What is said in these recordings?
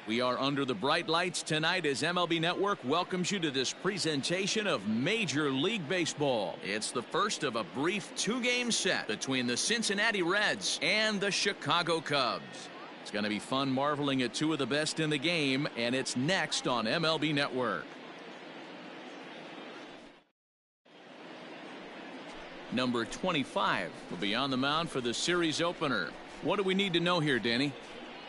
We are under the bright lights tonight as MLB Network welcomes you to this presentation of Major League Baseball. It's the first of a brief two-game set between the Cincinnati Reds and the Chicago Cubs. It's going to be fun marveling at two of the best in the game, and it's next on MLB Network. Number 25 will be on the mound for the series opener. What do we need to know here, Danny?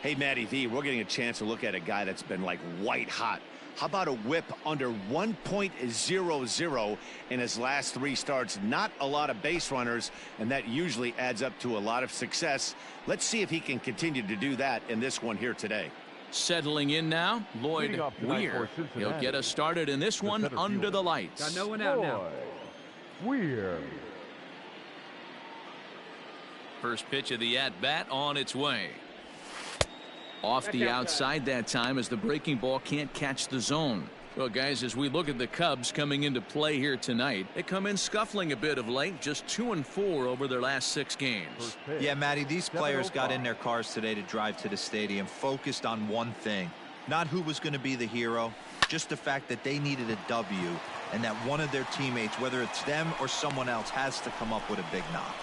Hey, Matty V, we're getting a chance to look at a guy that's been like white hot. How about a whip under 1.00 in his last three starts? Not a lot of base runners, and that usually adds up to a lot of success. Let's see if he can continue to do that in this one here today. Settling in now, Lloyd Weir. He'll get us started in this one under the lights. Got no one out now. Weir. First pitch of the at-bat on its way. Off the outside that time as the breaking ball can't catch the zone. Well, guys, as we look at the Cubs coming into play here tonight, they come in scuffling a bit of late, just 2-4 over their last 6 games. Yeah, Matty, these players got in their cars today to drive to the stadium, focused on one thing. Not who was going to be the hero, just the fact that they needed a W, and that one of their teammates, whether it's them or someone else, has to come up with a big knock.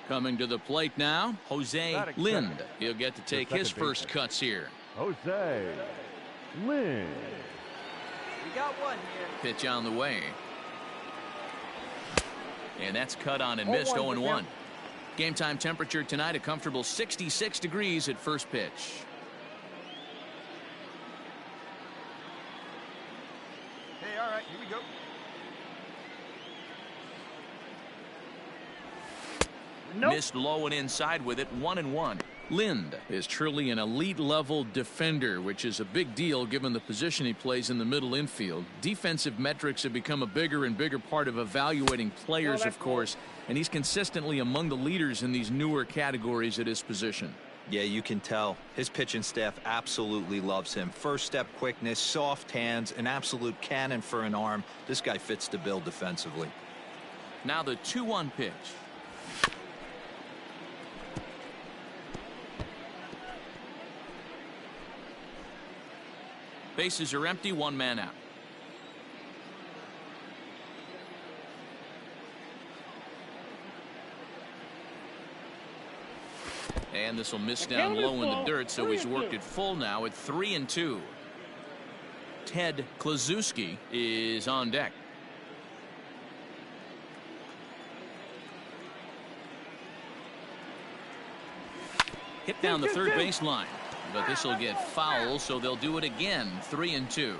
Coming to the plate now, Jose Lind. He'll get to take his first cuts here. Jose Lind. We got one here. Pitch on the way. And that's cut on and missed, 0-1. Game time temperature tonight, a comfortable 66 degrees at first pitch. Hey, all right, here we go. Nope. Missed low and inside with it, 1-1. Lind is truly an elite level defender, which is a big deal given the position he plays in the middle infield. Defensive metrics have become a bigger and bigger part of evaluating players, of course, and he's consistently among the leaders in these newer categories at his position. Yeah, you can tell. His pitching staff absolutely loves him. First step quickness, soft hands, an absolute cannon for an arm. This guy fits the bill defensively. Now the 2-1 pitch. Bases are empty, one man out. And this will miss down low in the dirt, so he's worked it full now at 3-2. Ted Kluszewski is on deck. Hit down the third baseline. But this will get foul, so they'll do it again. 3-2.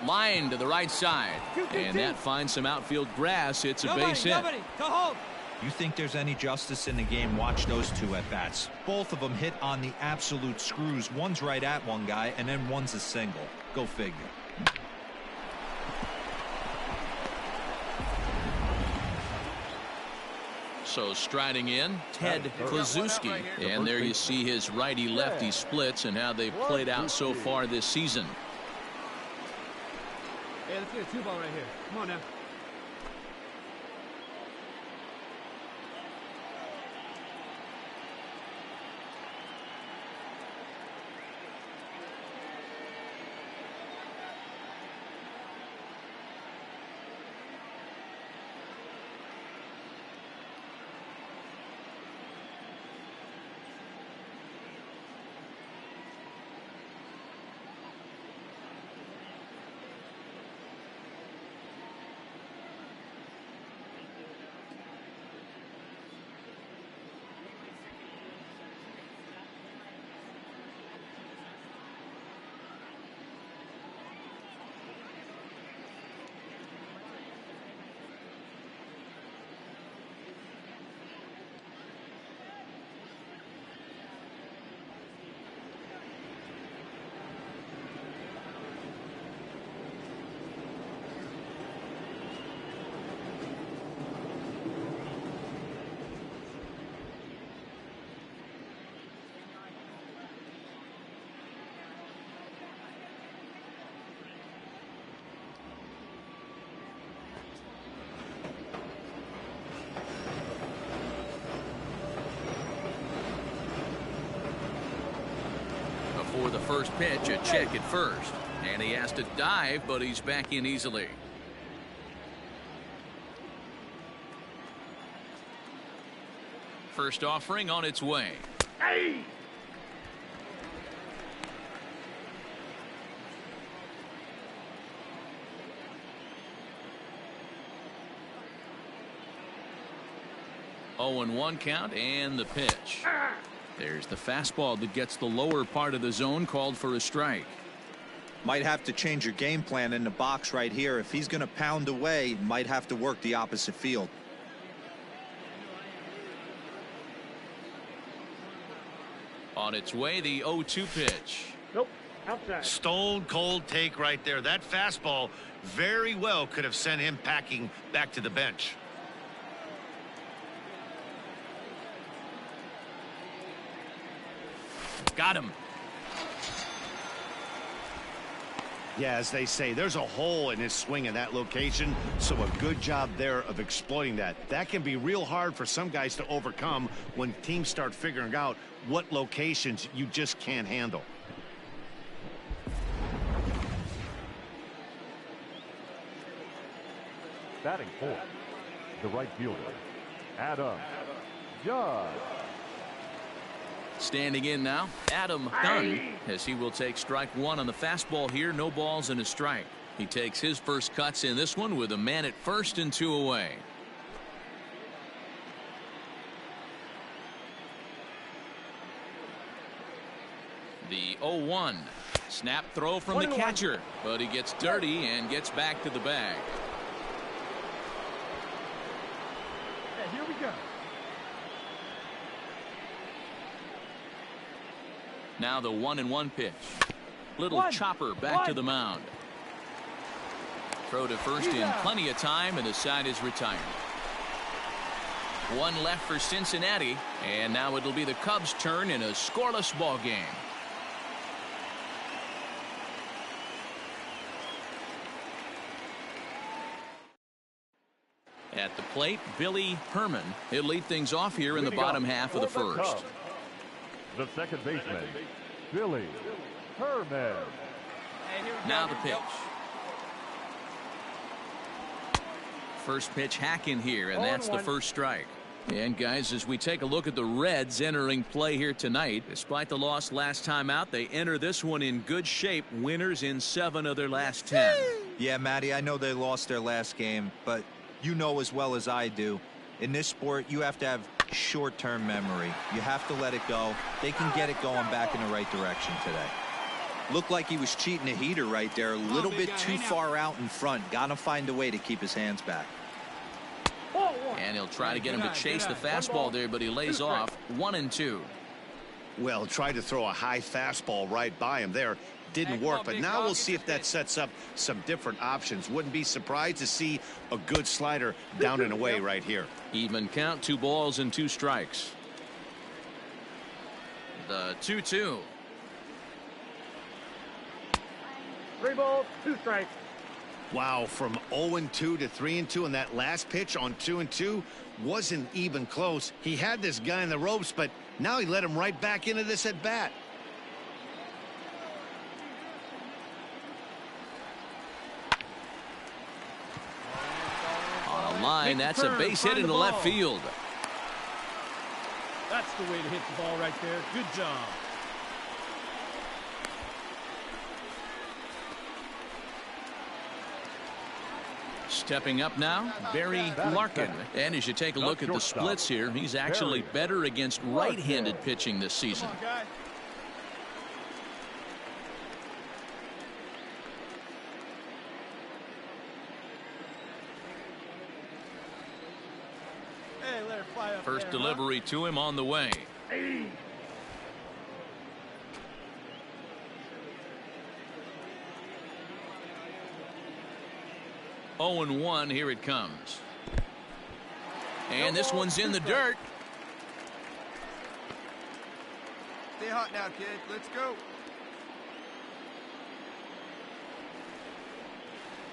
Line to the right side. And that finds some outfield grass. It's a base hit. You think there's any justice in the game? Watch those two at bats. Both of them hit on the absolute screws. One's right at one guy, and then one's a single. Go figure. So striding in, Ted Kluszewski. And there you see his righty-lefty splits and how they've played out so far this season. Hey, let's get a 2-ball right here. Come on now. For the first pitch, a check at first. And he has to dive, but he's back in easily. First offering on its way. Hey! Oh, and 1 count and the pitch. There's the fastball that gets the lower part of the zone, called for a strike. Might have to change your game plan in the box right here. If he's going to pound away, might have to work the opposite field. On its way, the 0-2 pitch. Nope. Outside. Stone cold take right there. That fastball very well could have sent him packing back to the bench. Got him. Yeah, as they say, there's a hole in his swing in that location, so a good job there of exploiting that. That can be real hard for some guys to overcome when teams start figuring out what locations you just can't handle. Batting fourth, the right fielder, Adam Judge. Standing in now, Adam Dunn, as he will take strike 1 on the fastball here. No balls and a strike. He takes his first cuts in this one with a man at first and 2 away. The 0-1. Snap throw from the catcher, but he gets dirty and gets back to the bag. Hey, here we go. Now the 1-1 pitch. Little chopper back to the mound. Throw to first in plenty of time, and the side is retired. 1 left for Cincinnati, and now it'll be the Cubs' turn in a scoreless ball game. At the plate, Billy Herman. He'll lead things off here in the bottom half of the first. The second baseman, Billy Herman. Hey, here we go. Now the pitch. First pitch hack in here, and that's the first strike. And guys, as we take a look at the Reds entering play here tonight, despite the loss last time out, they enter this one in good shape. Winners in 7 of their last 10. Yeah, Matty, I know they lost their last game, but you know as well as I do, in this sport, you have to have short-term memory. You have to let it go. They can get it going back in the right direction today. Looked like he was cheating a heater right there, a little bit too far out in front. Got to find a way to keep his hands back. And he'll try to get him to chase the fastball there, but he lays off. 1-2. Well, tried to throw a high fastball right by him there. Didn't work, but now we'll see if that sets up some different options. Wouldn't be surprised to see a good slider down and away right here. Even count, 2 balls and 2 strikes. The 2-2. 3 balls, 2 strikes. Wow, from 0-2 to 3-2, and that last pitch on 2-2 wasn't even close. He had this guy in the ropes, but now he let him right back into this at bat. Line, that's a base hit into left field. That's the way to hit the ball right there. Good job. Stepping up now, Barry Larkin. And as you take a look at the splits here, he's actually better against right-handed pitching this season. First delivery to him on the way. 0-1, here it comes. And this one's in the dirt. Stay hot now, kid. Let's go.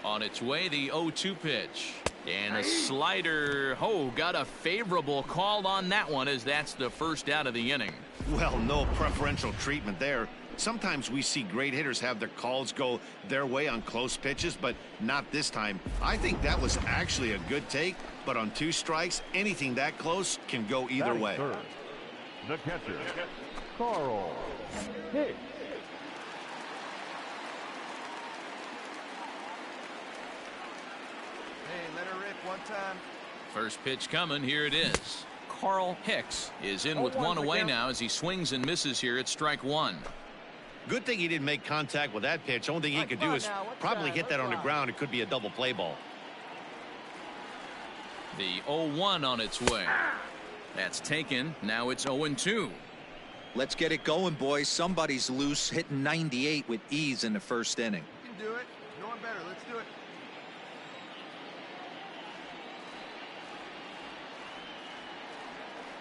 On its way, the 0-2 pitch. And a slider. Oh, got a favorable call on that one, as that's the first out of the inning. Well, no preferential treatment there. Sometimes we see great hitters have their calls go their way on close pitches, but not this time. I think that was actually a good take, but on 2 strikes, anything that close can go either way. Third, the catcher, Carl Hicks. Hey, let her rip one time. First pitch coming. Here it is. Carl Hicks is in with 1 away now as he swings and misses here at strike 1. Good thing he didn't make contact with that pitch. Only thing he could do is probably hit that on the ground. It could be a double play ball. The 0-1 on its way. That's taken. Now it's 0-2. Let's get it going, boys. Somebody's loose, hitting 98 with ease in the first inning. You can do it. No one better. Let's do it.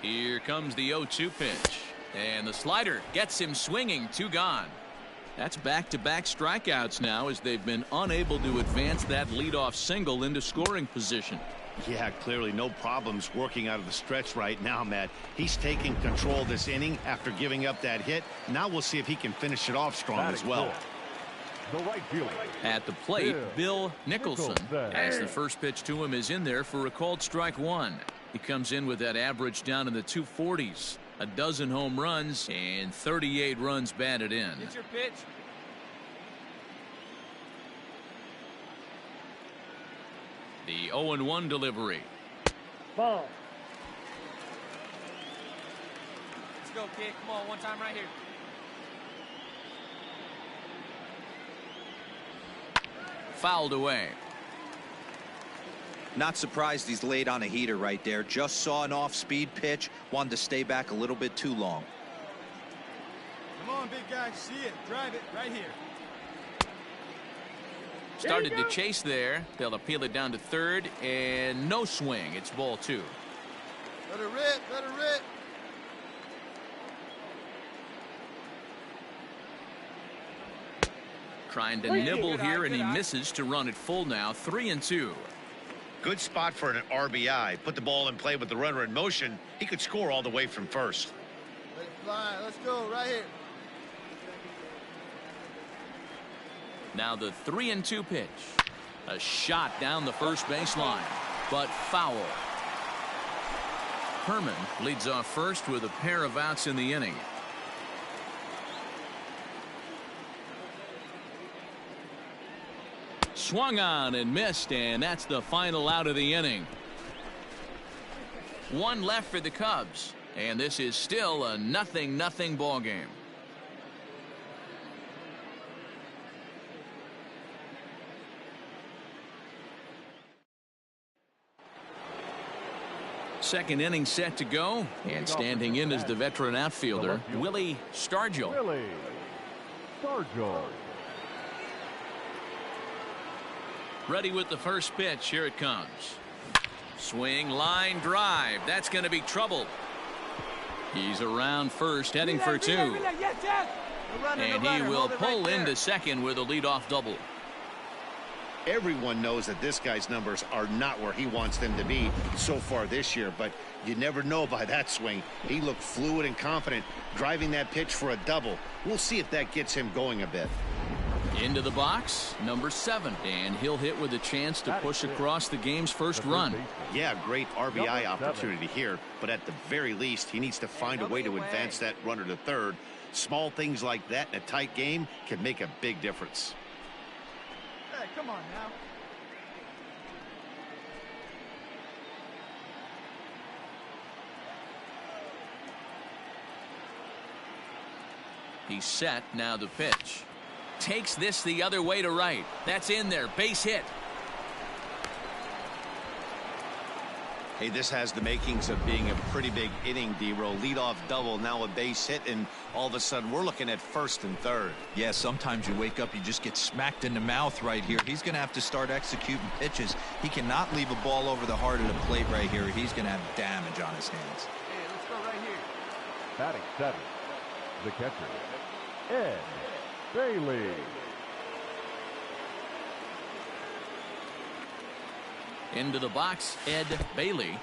Here comes the 0-2 pitch. And the slider gets him swinging. 2 gone. That's back-to-back strikeouts now as they've been unable to advance that leadoff single into scoring position. Yeah, clearly no problems working out of the stretch right now, Matt. He's taking control this inning after giving up that hit. Now we'll see if he can finish it off strong as well. The right fielder. At the plate, Bill Nicholson, as the first pitch to him is in there for a called strike 1. He comes in with that average down in the 240s. A dozen home runs and 38 runs batted in. It's your pitch. The 0-1 delivery. Ball. Let's go, kid. Come on, one time right here. Fouled away. Not surprised he's laid on a heater right there. Just saw an off-speed pitch. Wanted to stay back a little bit too long. Come on, big guy. See it. Drive it right here. Started to chase there. They'll appeal it down to third, and no swing. It's ball 2. Let her rip. Let her rip. Trying to nibble here, and he misses to run it full now. 3-2. Good spot for an RBI. Put the ball in play with the runner in motion. He could score all the way from first. Let it fly. Let's go right here. Now the 3-2 pitch. A shot down the first baseline, but foul. Herman leads off first with a pair of outs in the inning. Swung on and missed, and that's the final out of the inning. 1 left for the Cubs, and this is still a 0-0 ball game. Second inning set to go, and standing in is the veteran outfielder, Willie Stargell. Willie Stargell. Ready with the first pitch. Here it comes. Swing, line, drive. That's going to be trouble. He's around first, heading for 2. And he will pull into second with a leadoff double. Everyone knows that this guy's numbers are not where he wants them to be so far this year, but you never know by that swing. He looked fluid and confident, driving that pitch for a double. We'll see if that gets him going a bit. Into the box, number 7, and he'll hit with a chance to push across the game's first run. Yeah, great RBI opportunity here, but at the very least, he needs to find a way to advance that runner to third. Small things like that in a tight game can make a big difference. Hey, come on now. He's set. Now the pitch. Takes this the other way to right. That's in there. Base hit. Hey, this has the makings of being a pretty big inning, D-Roll. Leadoff double, now a base hit, and all of a sudden we're looking at first and third. Yeah, sometimes you wake up, you just get smacked in the mouth right here. He's going to have to start executing pitches. He cannot leave a ball over the heart of the plate right here. He's going to have damage on his hands. Hey, let's go right here. Batting 7, the catcher, Ed Bailey. Into the box, Ed Bailey.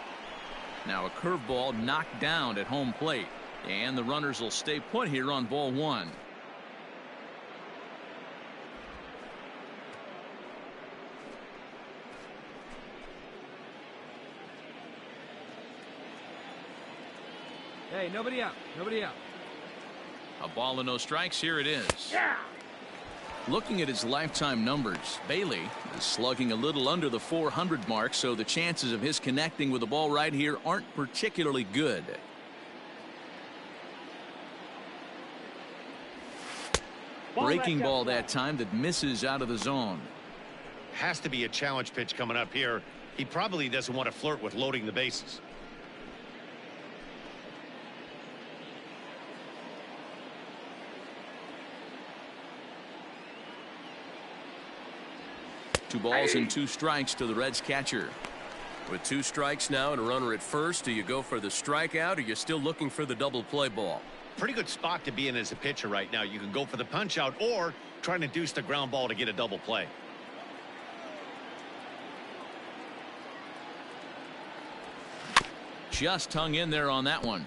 Now a curveball knocked down at home plate, and the runners will stay put here on ball 1. Hey, nobody out. Nobody out. A ball and no strikes. Here it is. Yeah. Looking at his lifetime numbers, Bailey is slugging a little under the 400 mark, so the chances of his connecting with the ball right here aren't particularly good. Breaking ball that time that misses out of the zone. Has to be a challenge pitch coming up here. He probably doesn't want to flirt with loading the bases. Two balls and 2 strikes to the Reds catcher. With 2 strikes now and a runner at first, do you go for the strikeout or you're still looking for the double play ball? Pretty good spot to be in as a pitcher right now. You can go for the punch out or try to deuce the ground ball to get a double play. Just hung in there on that one.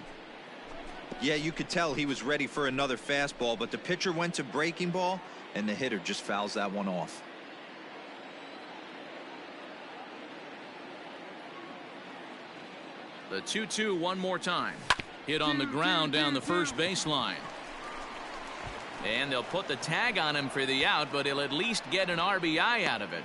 Yeah, you could tell he was ready for another fastball, but the pitcher went to breaking ball and the hitter just fouls that one off. The 2-2 one more time. Hit on the ground down the first baseline. And they'll put the tag on him for the out, but he'll at least get an RBI out of it.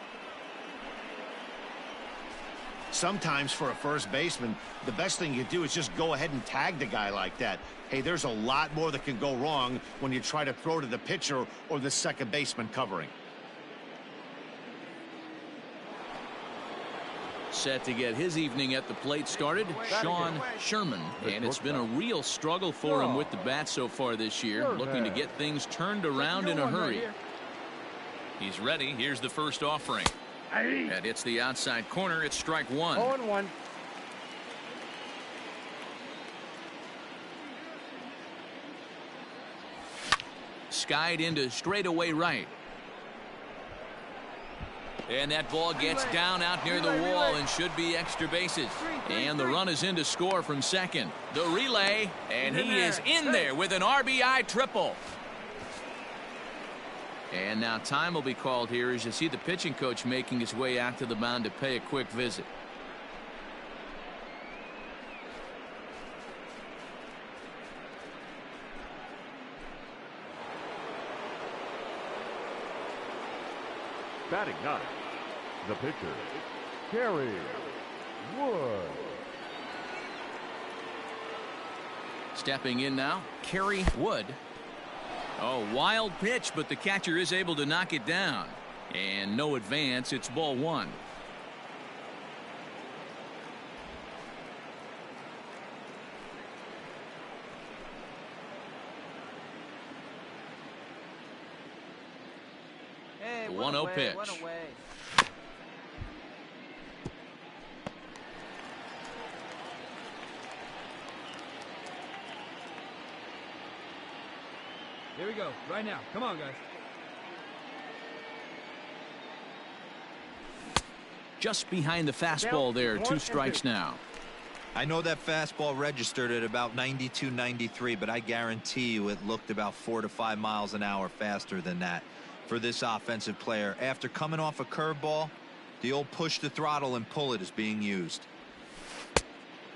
Sometimes for a first baseman, the best thing you do is just go ahead and tag the guy like that. Hey, there's a lot more that can go wrong when you try to throw to the pitcher or the second baseman covering. Set to get his evening at the plate started, Sean Sherman. And it's been a real struggle for him with the bat so far this year, looking to get things turned around in a hurry. He's ready. Here's the first offering. That hits the outside corner. It's strike 1. 0-1. Skied into straightaway right. And that ball gets down out near the wall and should be extra bases. And the run is in to score from second. The relay, and he is in there with an RBI triple. And now time will be called here as you see the pitching coach making his way out to the mound to pay a quick visit. Batting 9, the pitcher, Gary Wood. Stepping in now, Kerry Wood. Oh, wild pitch, but the catcher is able to knock it down. And no advance. It's ball 1. Hey, The 1-0 pitch. Here we go. Right now. Come on, guys. Just behind the fastball there. 2 strikes now. I know that fastball registered at about 92, 93, but I guarantee you it looked about 4 to 5 miles an hour faster than that for this offensive player. After coming off a curveball, the old push the throttle and pull it is being used.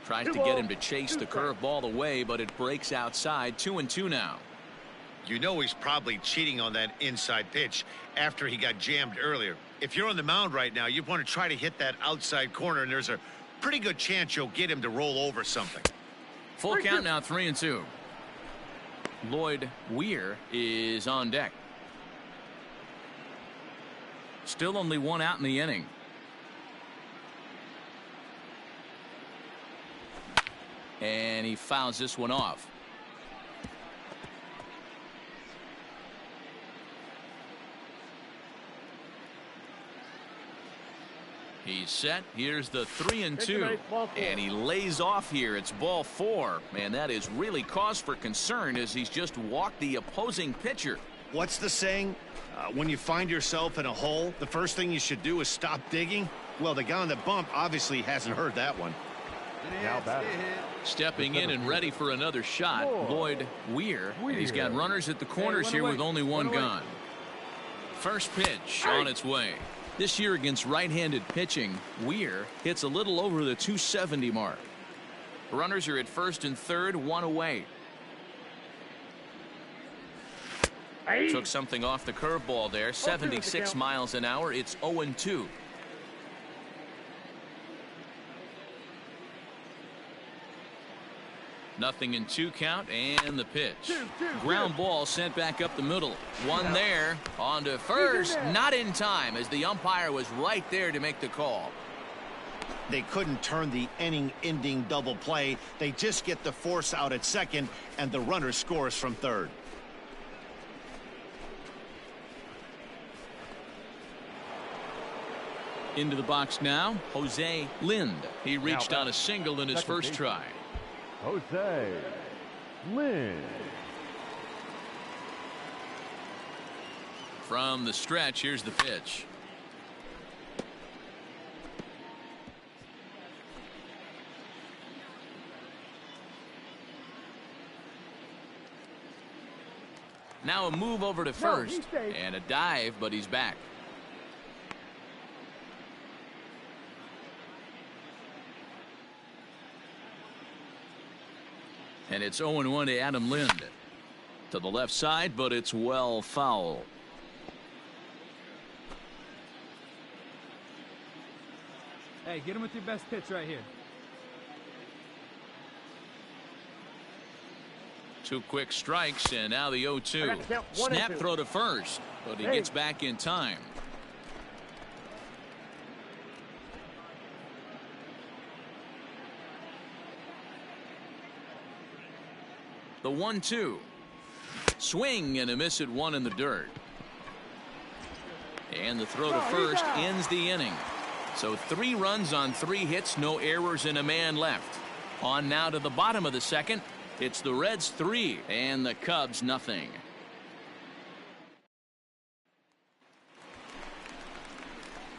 Tries to get him to chase the curveball away, but it breaks outside. 2-2 now. You know he's probably cheating on that inside pitch after he got jammed earlier. If you're on the mound right now, you want to try to hit that outside corner, and there's a pretty good chance you'll get him to roll over something. Full count now, 3-2. Lloyd Weir is on deck. Still only 1 out in the inning. And he fouls this one off. He's set. Here's the 3-2. And he lays off here. It's ball 4. And that is really cause for concern as he's just walked the opposing pitcher. What's the saying? When you find yourself in a hole, the first thing you should do is stop digging. Well, the guy on the bump obviously hasn't heard that one. Now batting. Stepping in and ready for another shot, Lloyd Weir. And he's got runners at the corners here with only 1 gone. First pitch on its way. This year against right-handed pitching, Weir hits a little over the 270 mark. Runners are at first and third, one away. Took something off the curveball there. 76 miles an hour. It's 0-2. Nothing in 2 count, and the pitch. Ground ball sent back up the middle. One there. On to first. Not in time, as the umpire was right there to make the call. They couldn't turn the inning-ending double play. They just get the force out at second, and the runner scores from third. Into the box now, Jose Lind. He reached on a single in his first try. Jose Lind. From the stretch, here's the pitch. Now a move over to first, and a dive, but he's back. And it's 0-1 to Adam Lind. To the left side, but it's well foul. Hey, get him with your best pitch right here. 2 quick strikes, and now the 0-2. Snap throw to first, but he gets back in time. The 1-2. Swing and a miss at 1 in the dirt. And the throw to first ends the inning. So 3 runs on 3 hits, no errors, and a man left. On now to the bottom of the second. It's the Reds 3 and the Cubs nothing.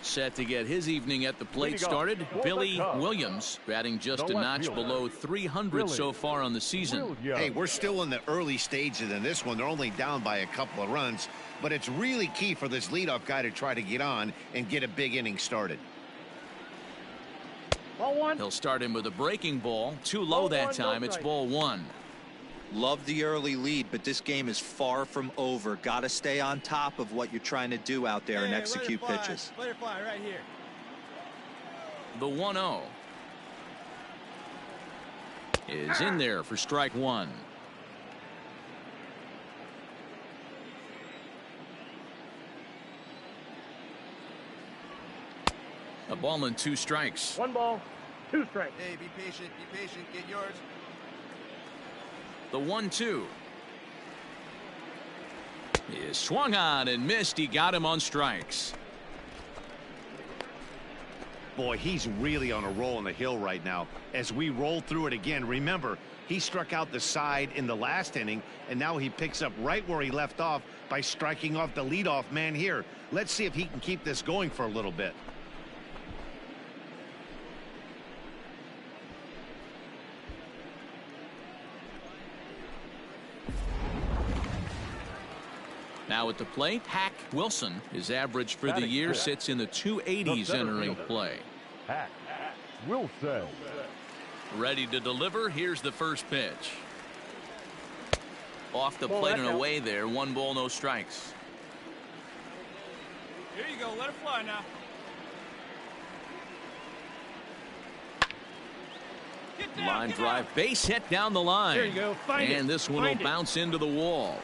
Set to get his evening at the plate started, Billy Williams, batting just a notch below 300 so far on the season. Hey, we're still in the early stages in this one. They're only down by a couple of runs, but it's really key for this leadoff guy to try to get on and get a big inning started. Ball 1. He'll start him with a breaking ball. Too low that time. It's ball 1. Love the early lead, but this game is far from over. Got to stay on top of what you're trying to do out there and execute pitches. Let it fly right here. The 1-0 is in there for strike 1. A ball and 2 strikes. 1 ball, 2 strikes. Hey, be patient, get yours. The 1-2 is swung on and missed. He got him on strikes. Boy, he's really on a roll on the hill right now. As we roll through it again, remember, he struck out the side in the last inning, and now he picks up right where he left off by striking off the leadoff man here. Let's see if he can keep this going for a little bit. Now at the plate, Hack Wilson. His average for the year sits in the 280s entering play. Hack Wilson. Ready to deliver. Here's the first pitch. Off the plate and away there. 1 ball, no strikes. Here you go. Let it fly now. Line drive, base hit down the line. There you go. And this one will bounce into the wall.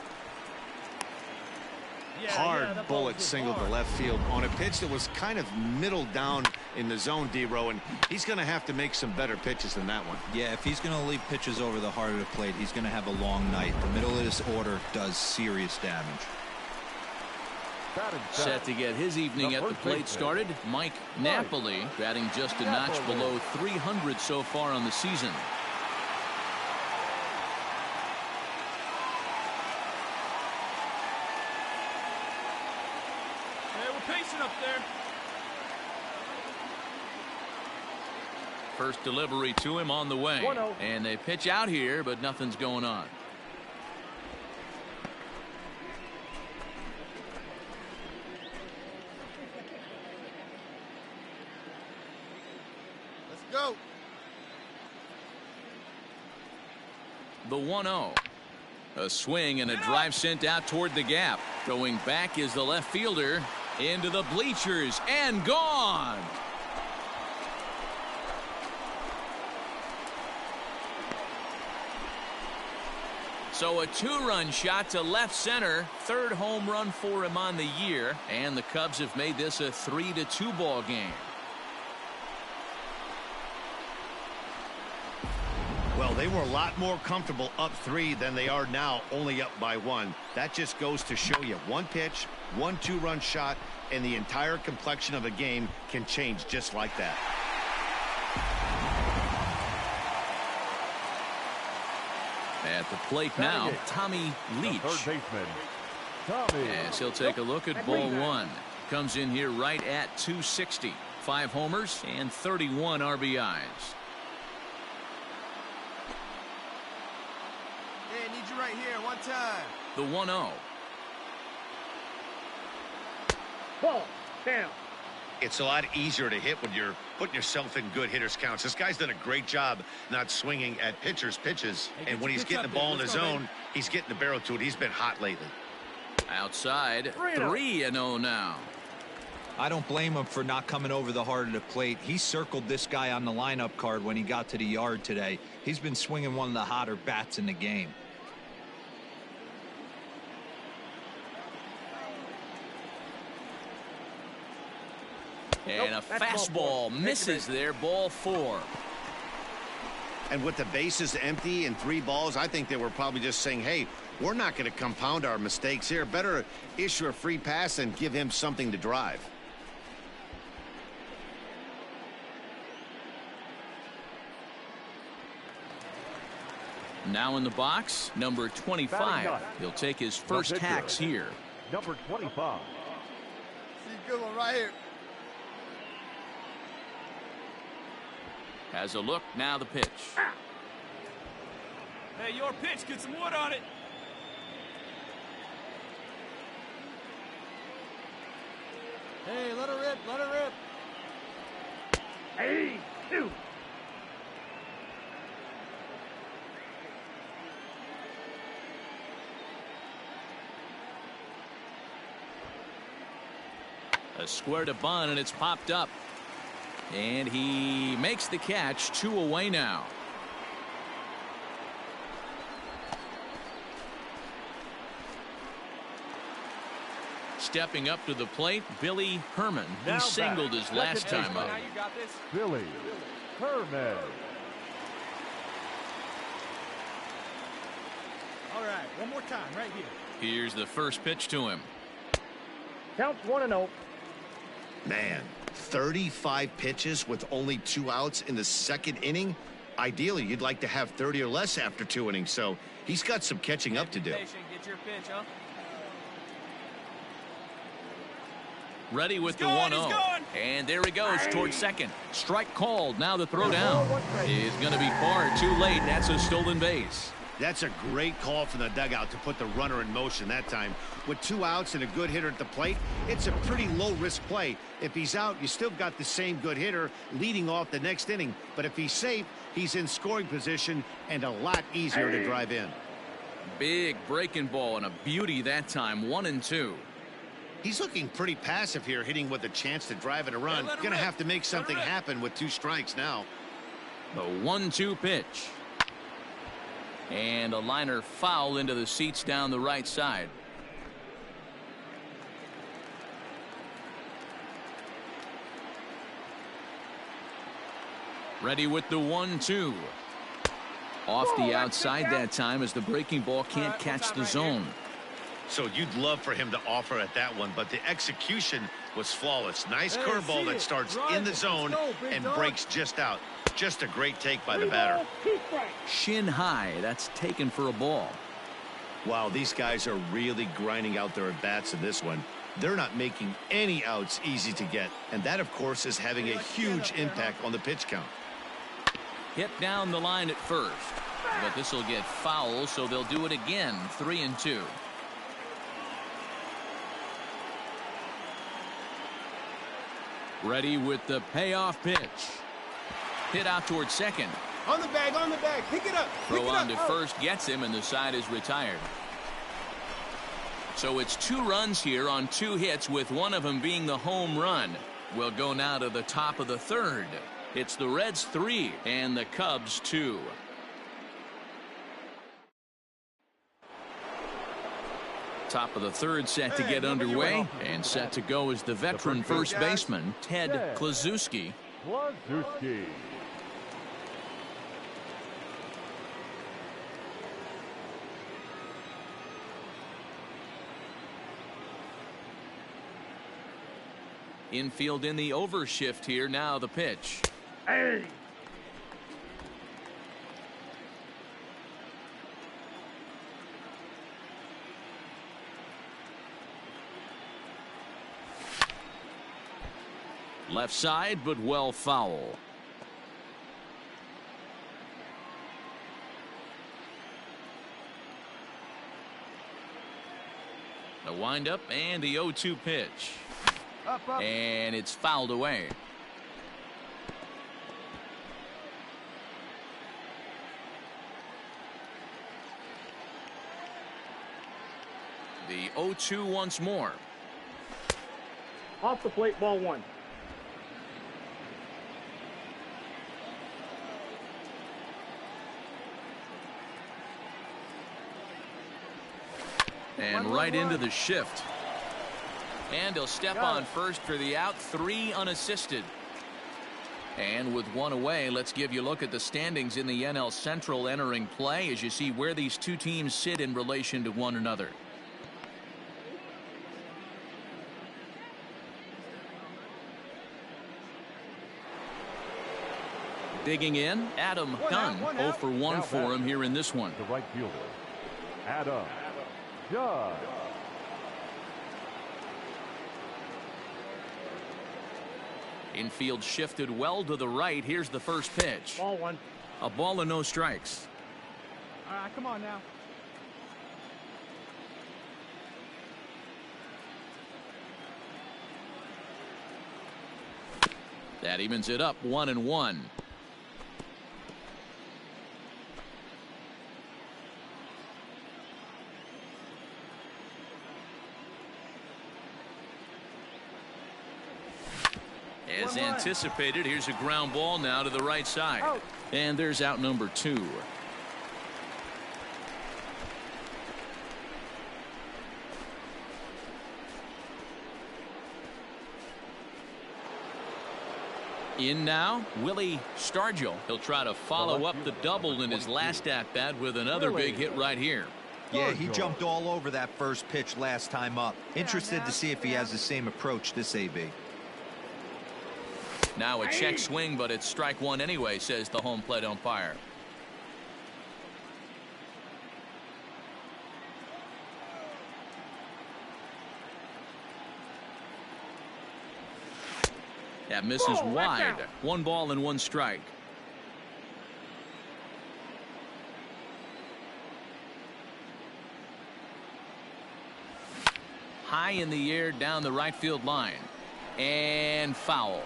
Hard bullet single to left field on a pitch that was kind of middle down in the zone, D-Row, and he's going to have to make some better pitches than that one. Yeah, if he's going to leave pitches over the heart of the plate, he's going to have a long night. The middle of this order does serious damage. Set to get his evening at the plate started, Mike Napoli, batting just a notch below 300 so far on the season. Pacing up there. First delivery to him on the way. 1-0. And they pitch out here, but nothing's going on. Let's go. The 1-0. A swing and a drive sent out toward the gap. Going back is the left fielder into the bleachers and gone. So a 2-run shot to left center. Third home run for him on the year. And the Cubs have made this a 3-2 ball game. Well, they were a lot more comfortable up 3 than they are now, only up by 1. That just goes to show you one pitch, 1 2-run shot, and the entire complexion of a game can change just like that. At the plate now, Tommy Leach. Third baseman, Tommy. As he'll take a look at ball 1. Comes in here right at 260. 5 homers and 31 RBIs. Hey, I need you right here, one time. The 1-0. Ball down. It's a lot easier to hit when you're putting yourself in good hitters counts. This guy's done a great job not swinging at pitchers' pitches. And when he's getting the ball in his zone, he's getting the barrel to it. He's been hot lately. Outside, 3-0 now. I don't blame him for not coming over the heart of the plate. He circled this guy on the lineup card when he got to the yard today. He's been swinging one of the hotter bats in the game. And a fastball misses there. Ball 4. And with the bases empty and 3 balls, I think they were probably just saying, hey, we're not going to compound our mistakes here. Better issue a free pass and give him something to drive. Now in the box, number 25. He'll take his first hacks here. Number 25. See, good one right here. Has a look, now the pitch. Hey, your pitch, get some wood on it. Hey, let her rip, let her rip. Hey, 2. A square to bunt, and it's popped up. And he makes the catch. 2 away now. Stepping up to the plate, Billy Herman. He Now singled back. his last Second time baseman. up. Now you got this. Billy Herman. All right, one more time right here. Here's the first pitch to him. Counts 1-0. Man, 35 pitches with only 2 outs in the second inning. Ideally, you'd like to have 30 or less after 2 innings, so he's got some catching up to do. Patient, get your pitch, huh? Ready with the going, 1-0. he's going. And there he goes towards second. Strike called. Now the throw down is going to be far too late. That's a stolen base. That's a great call from the dugout to put the runner in motion that time. With 2 outs and a good hitter at the plate, it's a pretty low-risk play. If he's out, you still got the same good hitter leading off the next inning. But if he's safe, he's in scoring position and a lot easier to drive in. Big breaking ball and a beauty that time. 1-2. He's looking pretty passive here, hitting with a chance to drive in a run. let him Going to rip. have to make something happen with 2 strikes now. The 1-2 pitch. And a liner foul into the seats down the right side. Ready with the 1-2. Off the outside that time as the breaking ball can't catch the zone. So you'd love for him to offer at that one, but the execution was flawless. Nice Hey, curveball see that it. starts Drive in the it. zone Let's go, big and dog. breaks just out. Just a great take by the batter. 2 strikes. Shin high. That's taken for a ball. Wow, these guys are really grinding out their at-bats in this one. They're not making any outs easy to get, and that, of course, is having a huge impact on the pitch count. Hit down the line at first. But this will get foul, so they'll do it again. 3-2. Ready with the payoff pitch. Hit out towards second. On the bag. Pick it up. Throw on to first gets him, and the side is retired. So it's 2 runs here on 2 hits, with one of them being the home run. We'll go now to the top of the 3rd. It's the Reds 3 and the Cubs 2. Top of the 3rd set to get underway, and set to go is the veteran first baseman, Ted Kluszewski. Infield in the overshift here. Now the pitch. Hey. Left side, but well foul. The windup and the 0-2 pitch. Up. And it's fouled away. The 0-2 once more. Off the plate, ball 1. And right into the shift. And he'll step on first for the out. 3 unassisted. And with 1 away, let's give you a look at the standings in the NL Central entering play as you see where these 2 teams sit in relation to one another. Digging in, Adam Dunn. 0 for 1 for him here in this one. The right fielder, Adam Dunn. Infield shifted well to the right. Here's the first pitch. Ball 1. A ball and no strikes. All right, come on now. That evens it up 1-1. As anticipated, here's a ground ball now to the right side. And there's out number 2. In now, Willie Stargell. He'll try to follow up the double in his last at-bat with another big hit right here. Yeah, he jumped all over that first pitch last time up. Interested to see if he has the same approach this AB. Now a check swing, but it's strike 1 anyway, says the home plate umpire. That misses wide. 1 ball and 1 strike. High in the air down the right field line. And foul.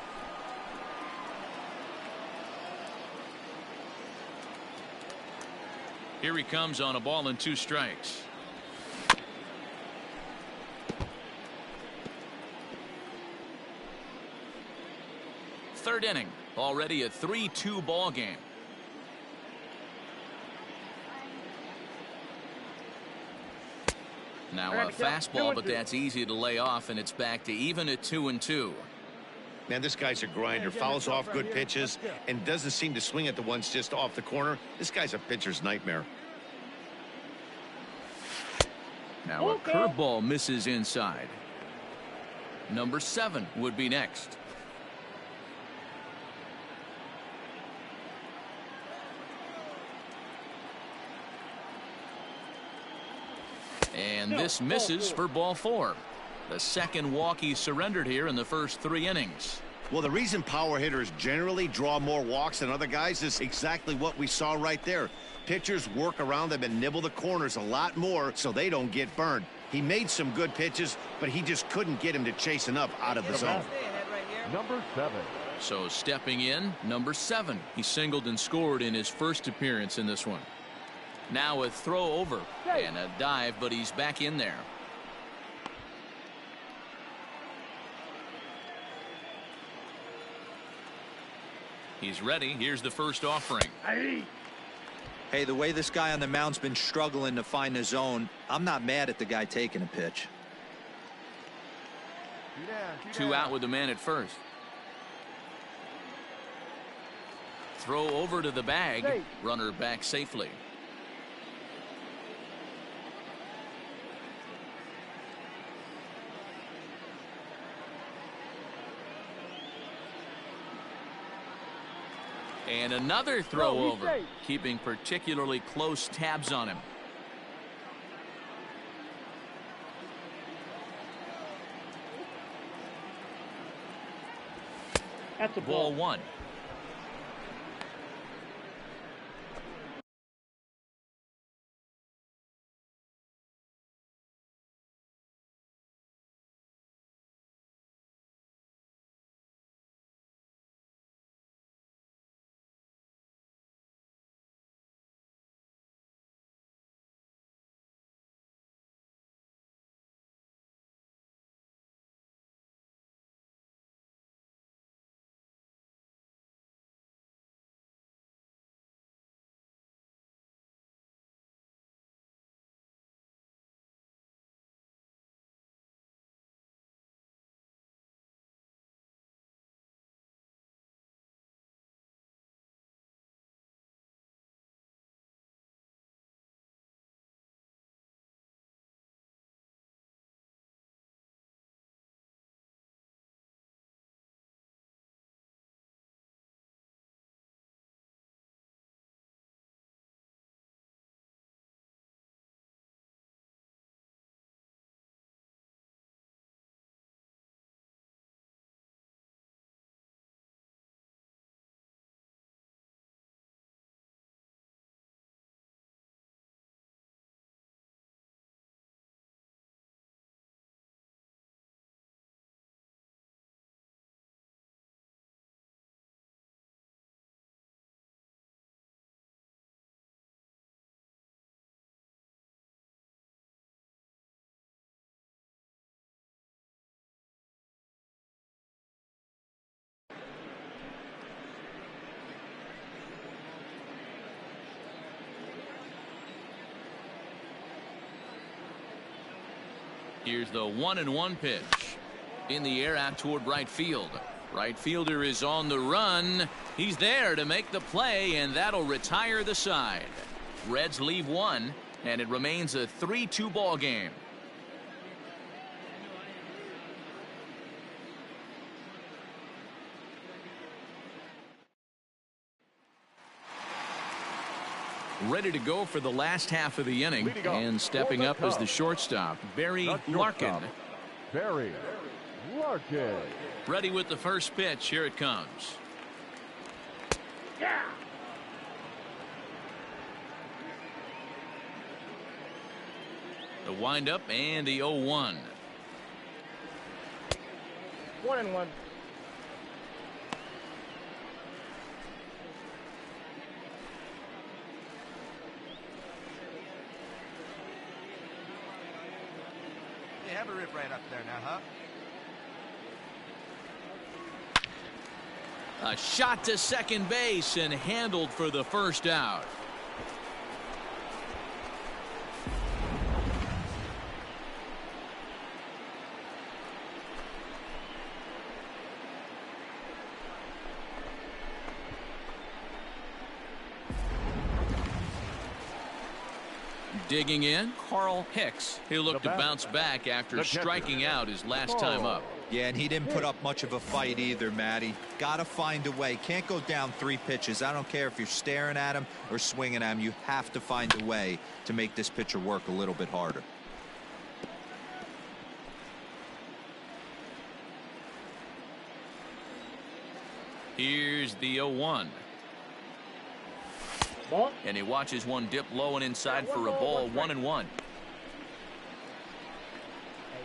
Here he comes on a ball and 2 strikes. Third inning, already a 3-2 ball game. Now a fastball, but that's easy to lay off, and it's back to even at 2-2. Man, this guy's a grinder. Fouls off good pitches and doesn't seem to swing at the ones just off the corner. This guy's a pitcher's nightmare. Now a curveball misses inside. Number 7 would be next. And this misses for ball 4. The second walk he surrendered here in the first 3 innings. Well, the reason power hitters generally draw more walks than other guys is exactly what we saw right there. Pitchers work around them and nibble the corners a lot more so they don't get burned. He made some good pitches, but he just couldn't get him to chase enough out of the zone. Number 7, So stepping in, number 7. He singled and scored in his first appearance in this one. Now a throw over and a dive, but he's back in there. He's ready. Here's the first offering. Hey, the way this guy on the mound's been struggling to find the zone, I'm not mad at the guy taking a pitch. 2 out with the man at first. Throw over to the bag. Runner back safely. And another throw over, keeping particularly close tabs on him. That's a Ball 1. Here's the 1-1 pitch. In the air out toward right field. Right fielder is on the run. He's there to make the play, and that'll retire the side. Reds leave 1, and it remains a 3-2 ball game. Ready to go for the last half of the inning, and stepping up as the shortstop, Barry Larkin. Barry Larkin. Ready with the first pitch. Here it comes. Yeah. The windup and the 0-1. 1-1. Have a rip right up there now, huh? A shot to second base and handled for the first out. Digging in, Hicks. He'll look to bounce back after striking out his last time up. Yeah, and he didn't put up much of a fight either, Matty. Gotta find a way. Can't go down 3 pitches. I don't care if you're staring at him or swinging at him. You have to find a way to make this pitcher work a little bit harder. Here's the 0-1. And he watches one dip low and inside for a ball. 1-1. Hey,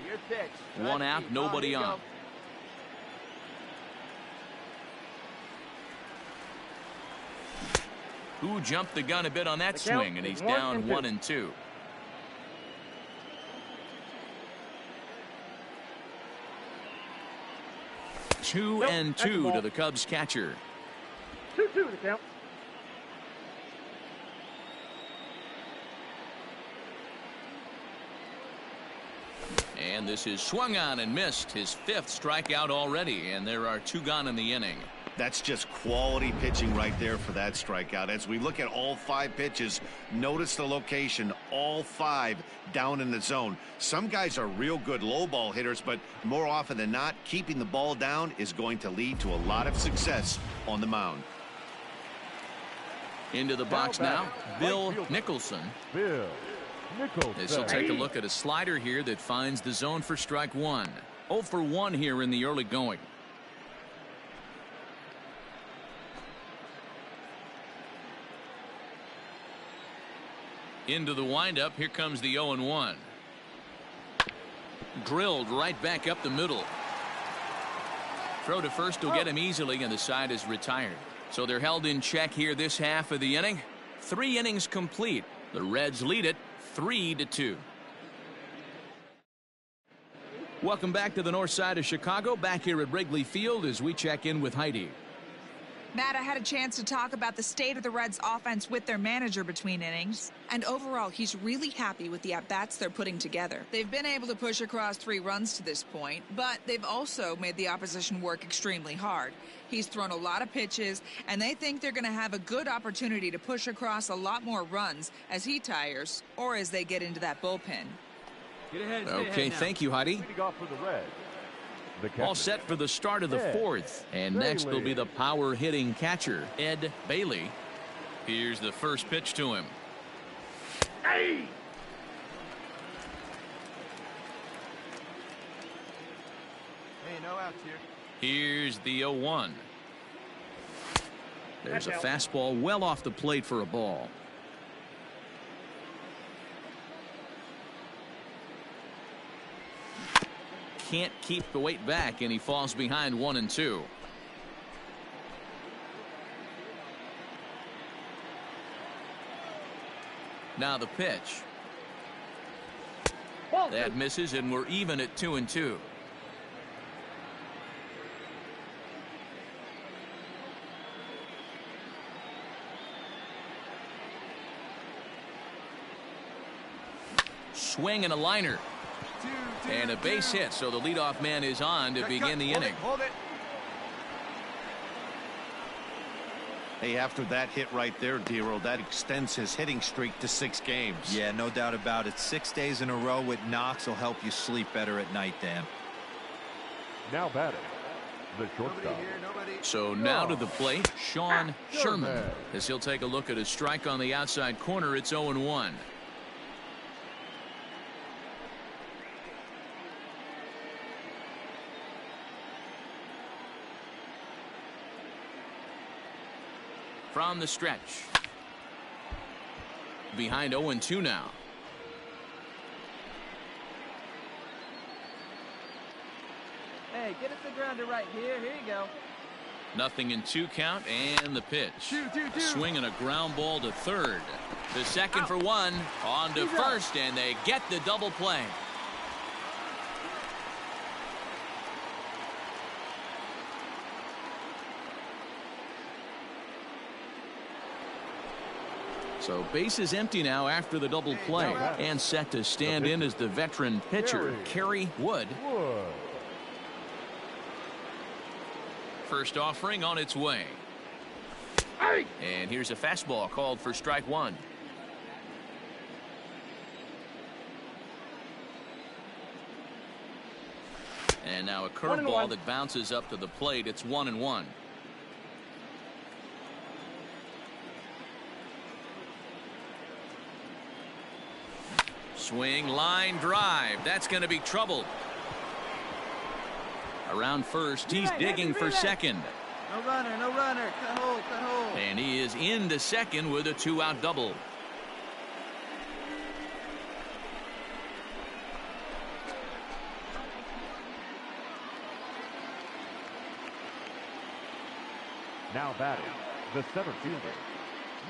your pitch. 1 out, nobody on. Who jumped the gun a bit on that The count swing, and is he's down 1-2. 1-2. Two Nope, and that's the two ball. to the Cubs catcher. 2-2 the count. And this is swung on and missed, his 5th strikeout already, and there are 2 gone in the inning. That's just quality pitching right there for that strikeout. As we look at all 5 pitches, notice the location, all 5 down in the zone. Some guys are real good low ball hitters, but more often than not, keeping the ball down is going to lead to a lot of success on the mound. Into the box now, Bill Nicholson. Bill Nicholson. This will take a look at a slider here that finds the zone for strike 1. 0 for 1 here in the early going. Into the windup. Here comes the 0-1. Drilled right back up the middle. Throw to first will get him easily, and the side is retired. So they're held in check here this half of the inning. 3 innings complete. The Reds lead it 3-2. Welcome back to the north side of Chicago. Back here at Wrigley Field as we check in with Heidi. Matt, I had a chance to talk about the state of the Reds offense with their manager between innings. And overall, he's really happy with the at-bats they're putting together. They've been able to push across 3 runs to this point, but they've also made the opposition work extremely hard. He's thrown a lot of pitches, and they think they're going to have a good opportunity to push across a lot more runs as he tires or as they get into that bullpen. Get ahead, stay Okay, ahead now. thank you, Heidi. Leading off for the Reds, the catcher. All set for the start of the Ed 4th. And next will be the power hitting catcher, Ed Bailey. Here's the first pitch to him. Hey! Hey, no outs here. Here's the 0-1. There's a That's out. fastball well off the plate for a ball. Can't keep the weight back, and he falls behind 1-2. Now the pitch. Ball That misses, and we're even at 2-2. Swing and a liner. And a base hit, so the leadoff man is on to begin the inning. Hold it. Hey, after that hit right there, Dero, that extends his hitting streak to 6 games. Yeah, no doubt about it. 6 days in a row with knocks will help you sleep better at night, Dan. Now batting, the shortstop. So now to the plate, Sean Sherman. Sherman. As he'll take a look at a strike on the outside corner, it's 0-1. From the stretch. Behind 0-2 now. Hey, get us a grounder right here. Here you go. Nothing in 2 count, and the pitch. Two. A swing and a ground ball to third. The second for 1. On to first, and they get the double play. So base is empty now after the double play, and set to stand in as the veteran pitcher, Kerry Wood. Wood. First offering on its way. And here's a fastball called for strike 1. And now a 1-1. curveball that bounces up to the plate. It's 1-1. Swing, line drive. That's going to be trouble. Around first, he's digging for second. No runner. Cut hold. And he is into second with a 2-out double. Now batting, the center fielder,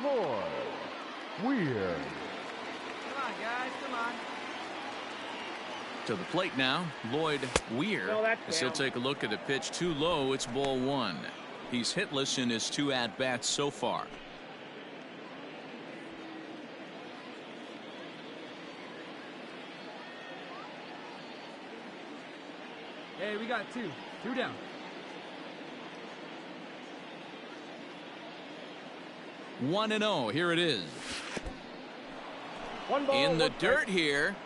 Lloyd Weir. Come on, guys, come on. To the plate now, Lloyd Weir. No, that's As he'll down. take a look at a pitch too low. It's ball one. He's hitless in his 2 at-bats so far. Hey, we got 2. 2 down. One and 0. Here it is. One ball, In the one dirt strike. here.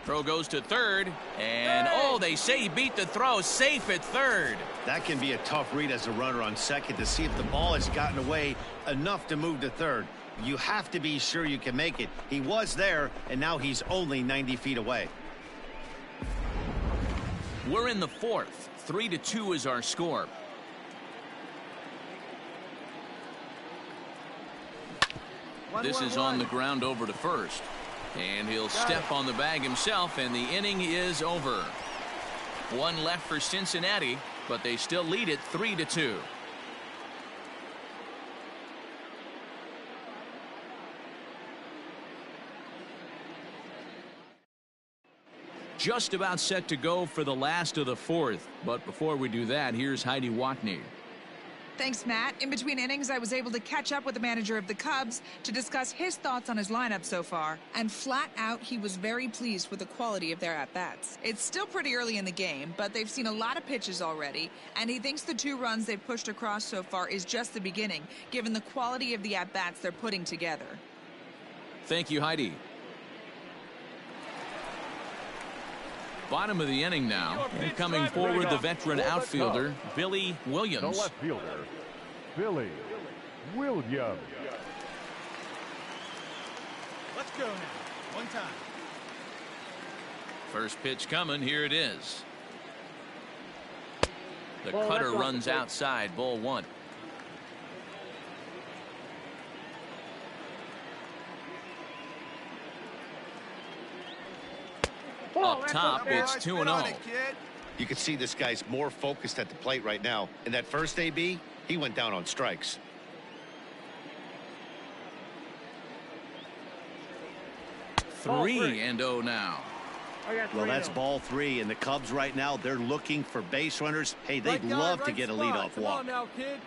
Throw goes to third. And oh, they say he beat the throw. Safe at third. That can be a tough read as a runner on second to see if the ball has gotten away enough to move to third. You have to be sure you can make it. He was there, and now he's only 90 feet away. We're in the 4th. 3-2 is our score. This is on the ground over to first. And he'll step on the bag himself, and the inning is over. One left for Cincinnati, but they still lead it 3-2. Just about set to go for the last of the 4th. But before we do that, here's Heidi Watney. Thanks, Matt. In between innings, I was able to catch up with the manager of the Cubs to discuss his thoughts on his lineup so far. And flat out, he was very pleased with the quality of their at-bats. It's still pretty early in the game, but they've seen a lot of pitches already. And he thinks the 2 runs they've pushed across so far is just the beginning, given the quality of the at-bats they're putting together. Thank you, Heidi. Bottom of the inning now, and coming forward the veteran outfielder Billy The Williams. left fielder, Billy Williams. Let's go now. One time. First pitch coming. Here it is. The Ball, cutter that's off runs the plate. outside. Ball 1. Ball, Up that's top, up there. it's 2-0. You can see this guy's more focused at the plate right now. In that first AB, he went down on strikes. Ball 3-0 now. I got Well, 3 that's now. ball 3, and the Cubs right now, they're looking for base runners. Hey, they'd love to get a leadoff Come walk. on now, kid.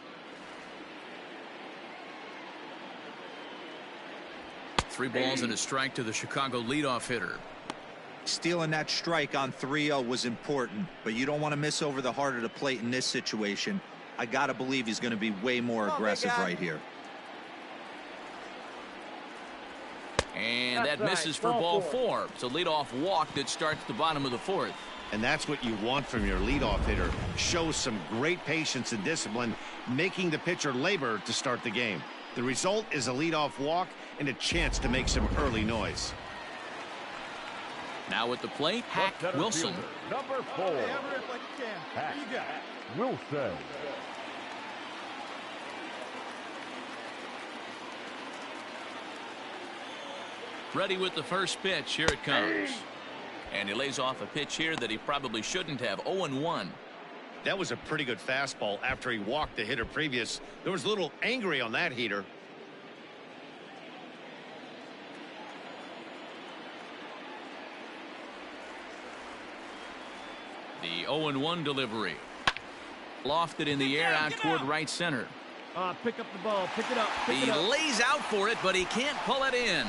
3 balls and a strike to the Chicago leadoff hitter. Stealing that strike on 3-0 was important, but you don't want to miss over the heart of the plate in this situation. I got to believe he's going to be way more Come on, big aggressive guy. right here. And That's that right. misses for Ball ball 4. It's a leadoff walk that starts the bottom of the 4th. And that's what you want from your leadoff hitter. Show some great patience and discipline, making the pitcher labor to start the game. The result is a leadoff walk and a chance to make some early noise. Now at the plate, The Hack center Wilson. fielder, number 4, Hey, hurry up like you can. Hack Here you go. Wilson. Ready with the first pitch. Here it comes. And he lays off a pitch here that he probably shouldn't have. 0-1. That was a pretty good fastball after he walked the hitter previous. There was a little angry on that heater. The 0-1 delivery. Lofted in the air out toward right center. Pick up the ball. Pick it up. Pick He it up. lays out for it, but he can't pull it in.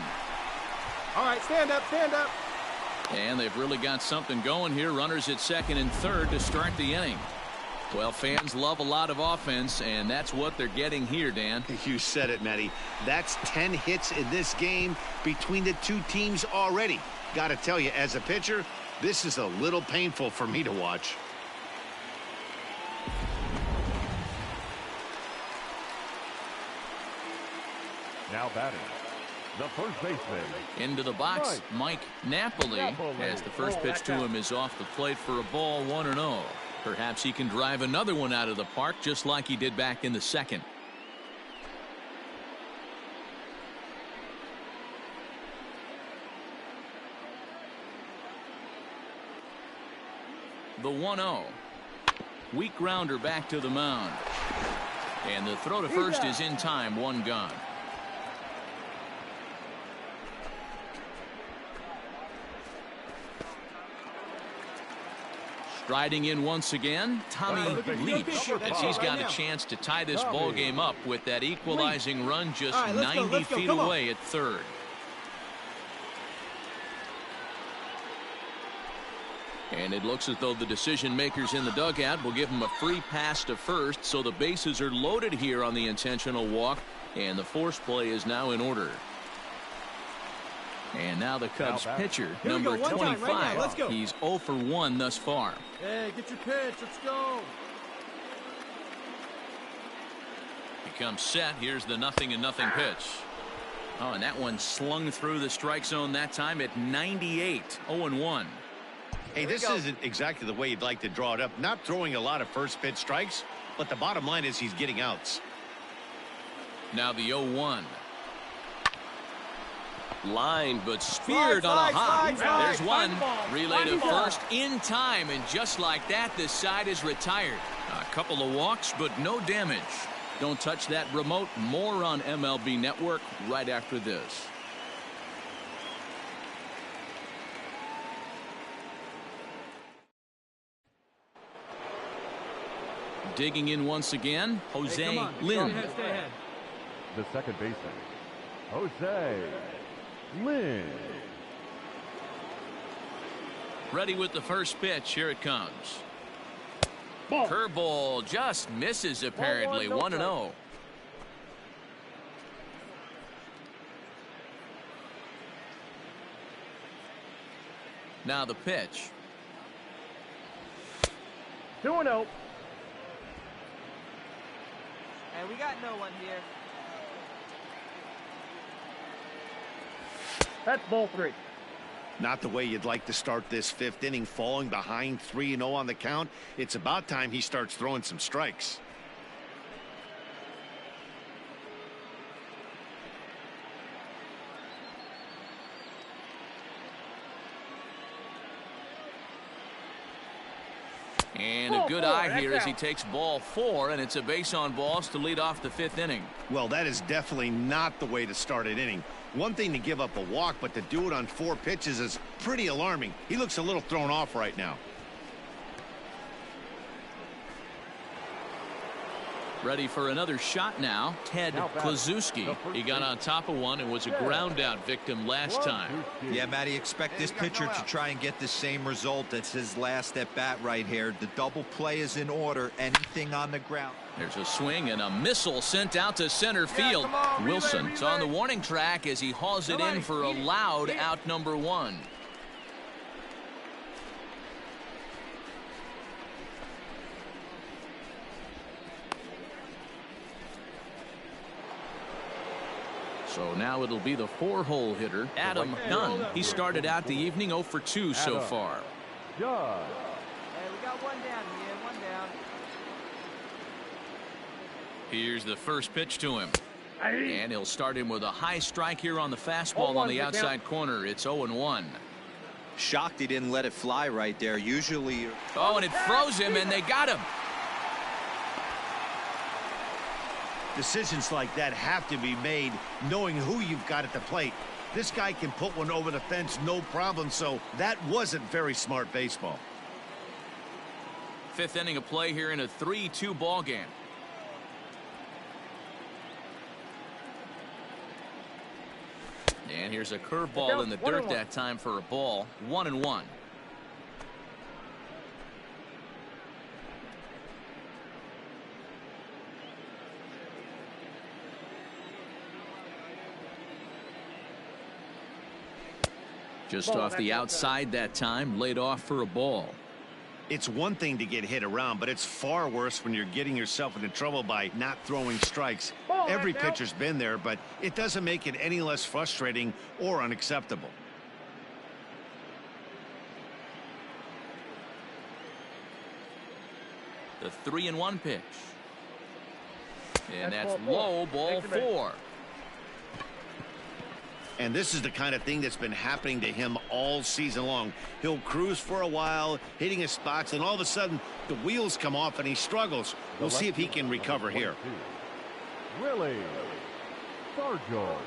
All right, stand up. Stand up. And they've really got something going here. Runners at second and third to start the inning. Well, fans love a lot of offense, and that's what they're getting here, Dan. You said it, Matty. That's 10 hits in this game between the 2 teams already. Got to tell you, as a pitcher, this is a little painful for me to watch. Now batting, the first baseman. Into the box, Mike Napoli, as the first pitch to him is off the plate for a ball, 1-0. Perhaps he can drive another one out of the park just like he did back in the second. The 1-0. Weak grounder back to the mound. And the throw to first is in time, 1 gone. Riding in once again, Tommy Leach, as he's got a chance to tie this ball game up with that equalizing run just 90 feet away at third. And it looks as though the decision makers in the dugout will give him a free pass to first, so the bases are loaded here on the intentional walk, and the force play is now in order. And now the Cubs pitcher, number 25. Right, let's go. He's 0 for 1 thus far. Hey, get your pitch. Let's go. He comes set. Here's the 0-0 pitch. Oh, and that one slung through the strike zone that time at 98. 0-1. Hey, this isn't exactly the way you'd like to draw it up. Not throwing a lot of first pitch strikes, but the bottom line is he's getting outs. Now the 0-1. Line, but speared on a hop. There's one. Relay to first in time, and just like that, this side is retired. A couple of walks, but no damage. Don't touch that remote. More on MLB Network right after this. Digging in once again, Jose Lynn. The second baseman, Jose Lynn. Ready with the first pitch. Here it comes. Curveball just misses apparently. 1-0. Now the pitch. 2-0. And we got no one here. That's ball 3. Not the way you'd like to start this fifth inning, falling behind 3-0 on the count. It's about time he starts throwing some strikes. And a good eye here as he takes ball 4, and it's a base on balls to lead off the fifth inning. Well, that is definitely not the way to start an inning. One thing to give up a walk, but to do it on 4 pitches is pretty alarming. He looks a little thrown off right now. Ready for another shot now. Ted Kluszewski. He got on top of one and was a ground out victim last time. Yeah, Matty, expect this pitcher to try and get the same result. It's his last at bat right here. The double play is in order. Anything on the ground. There's a swing and a missile sent out to center field. Wilson's on the warning track as he hauls it in for a loud out number 1. So now it'll be the 4-hole hitter, Adam Dunn. He started out the evening 0 for 2 so far. Hey, we got one down here, one down. Here's the first pitch to him. And he'll start him with a high strike here on the fastball on the outside corner. It's 0-1. Shocked he didn't let it fly right there. Usually. Oh, and it froze him, and they got him. Decisions like that have to be made knowing who you've got at the plate. This guy can put one over the fence no problem, so that wasn't very smart baseball. Fifth inning of play here in a 3-2 ball game. And here's a curveball in the dirt that time for a ball. 1-1. Just off the outside that time, laid off for a ball. It's one thing to get hit around, but it's far worse when you're getting yourself into trouble by not throwing strikes. Every pitcher's been there, but it doesn't make it any less frustrating or unacceptable. The 3-1 pitch. And that's low, ball 4. And this is the kind of thing that's been happening to him all season long. He'll cruise for a while, hitting his spots, and all of a sudden the wheels come off and he struggles. We'll see if he can recover here. Willie Stargell.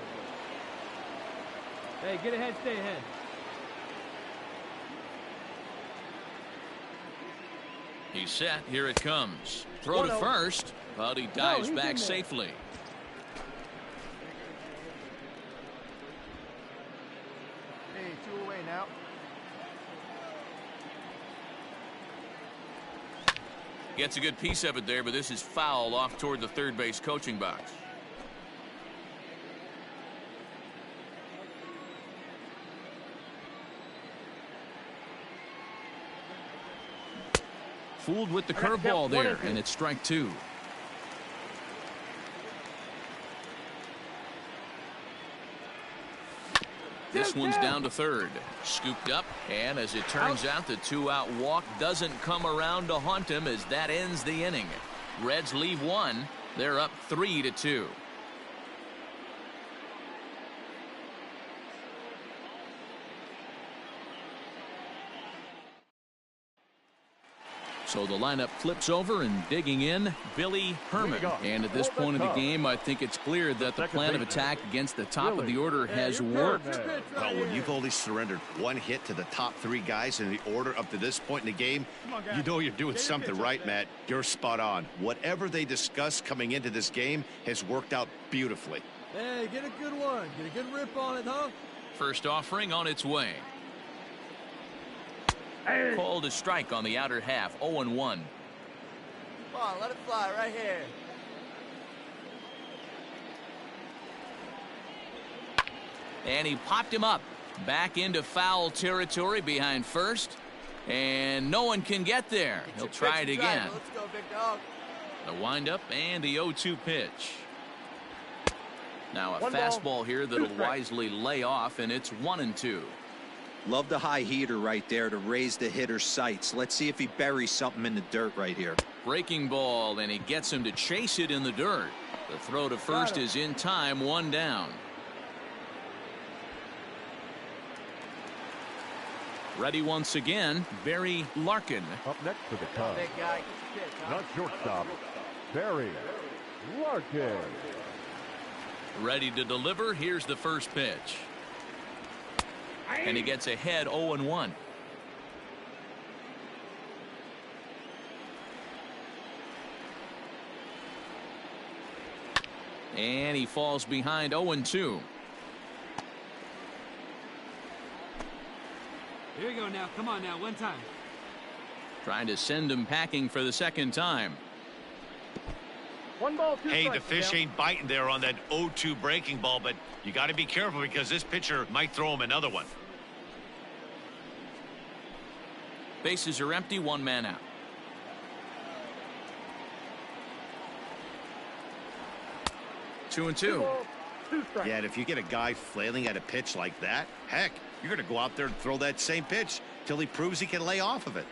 Hey, get ahead, stay ahead. He's set. Here it comes. Throw to first, but he dives back safely. Hey, 2 away now. Gets a good piece of it there, but this is foul off toward the third base coaching box. Fooled with the curveball there, and it's strike 2. This one's down to third. Scooped up, and as it turns out, the 2-out walk doesn't come around to haunt him as that ends the inning. Reds leave 1. They're up 3-2. So the lineup flips over, and digging in, Billy Herman. And at this point of the game, I think it's clear that the plan of attack against the top of the order has worked. Well, when you've only surrendered 1 hit to the top 3 guys in the order up to this point in the game, you know you're doing something right, Matt. You're spot on. Whatever they discussed coming into this game has worked out beautifully. Hey, get a good one. Get a good rip on it, huh? First offering on its way. Called a strike on the outer half. 0-1. Come on, let it fly right here. And he popped him up. Back into foul territory behind first. And no one can get there. He'll try it again. Let's go, big dog. The windup and the 0-2 pitch. Now a fastball here that'll wisely lay off, and it's 1-2. Love the high heater right there to raise the hitter's sights. Let's see if he buries something in the dirt right here. Breaking ball, and he gets him to chase it in the dirt. The throw to first is in time. 1 down. Ready once again, Barry Larkin. Up next for the Cubs. Big guy, get the pitch, huh? Not shortstop, Barry Larkin. Ready to deliver. Here's the first pitch. And he gets ahead. 0-1. And he falls behind. 0-2. Here we go now. Come on now. One time. Trying to send him packing for the second time. 1 ball, 2 Hey, strikes, the fish Dale. ain't biting there on that 0-2 breaking ball, but you got to be careful because this pitcher might throw him another one. Bases are empty. 1 man out. Two and 2. 2 strikes. Yeah, and if you get a guy flailing at a pitch like that, heck, you're going to go out there and throw that same pitch till he proves he can lay off of it.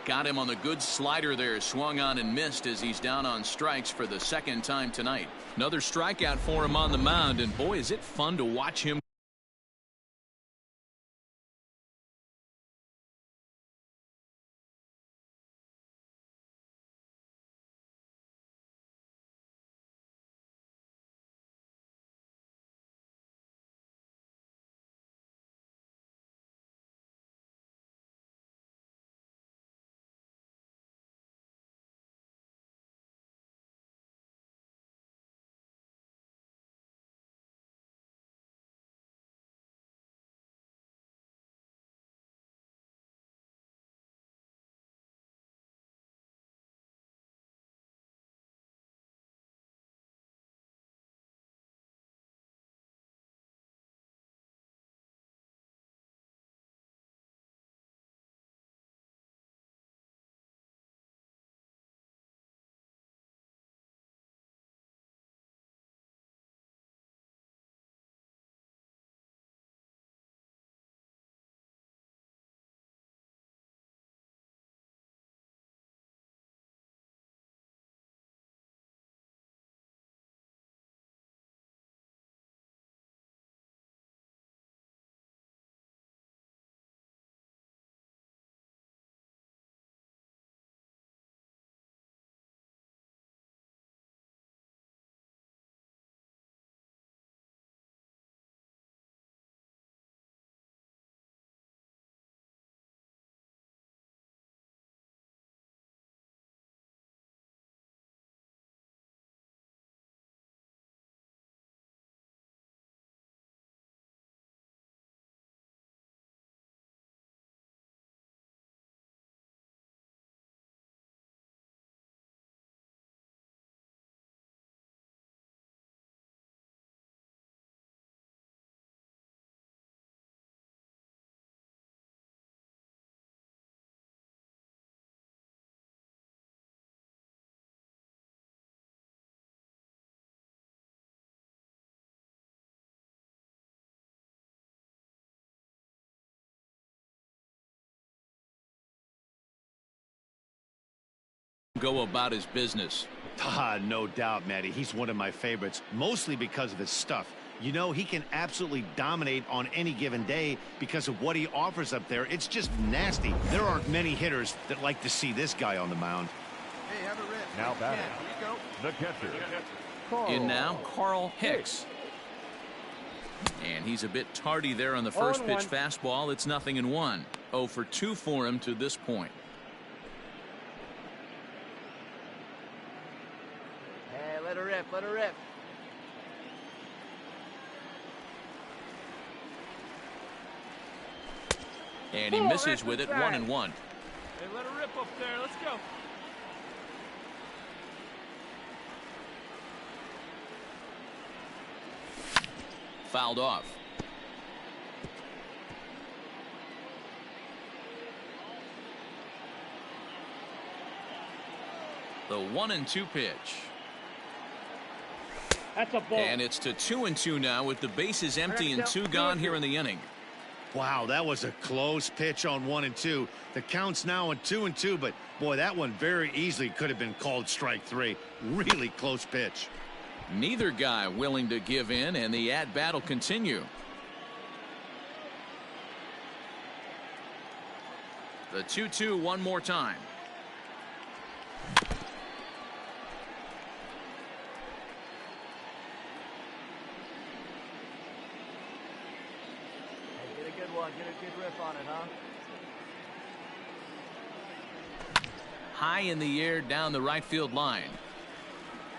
Got him on the good slider there. Swung on and missed as he's down on strikes for the second time tonight. Another strikeout for him on the mound, and boy, is it fun to watch him. go about his business. No doubt, Matty. He's one of my favorites, mostly because of his stuff. You know, he can absolutely dominate on any given day because of what he offers up there. It's just nasty. There aren't many hitters that like to see this guy on the mound. Hey, have a rip. Now batting, Here you go. the catcher. In now, Hicks. And he's a bit tardy there on the first pitch fastball. It's 0-1. 0 for 2 for him to this point. Hey, let her rip, let her rip. And he misses with it, 1-1. Hey, let her rip up there. Let's go. Fouled off. The 1-2 pitch. That's a ball. And it's to 2-2 now with the bases empty and 2 gone here in the inning. Wow, that was a close pitch on 1-2. The count's now on 2-2, but boy, that one very easily could have been called strike 3. Really close pitch. Neither guy willing to give in, and the at-bat will continue. The 2-2 one more time. Hey, get a good one. Get a good rip on it, huh? High in the air down the right field line.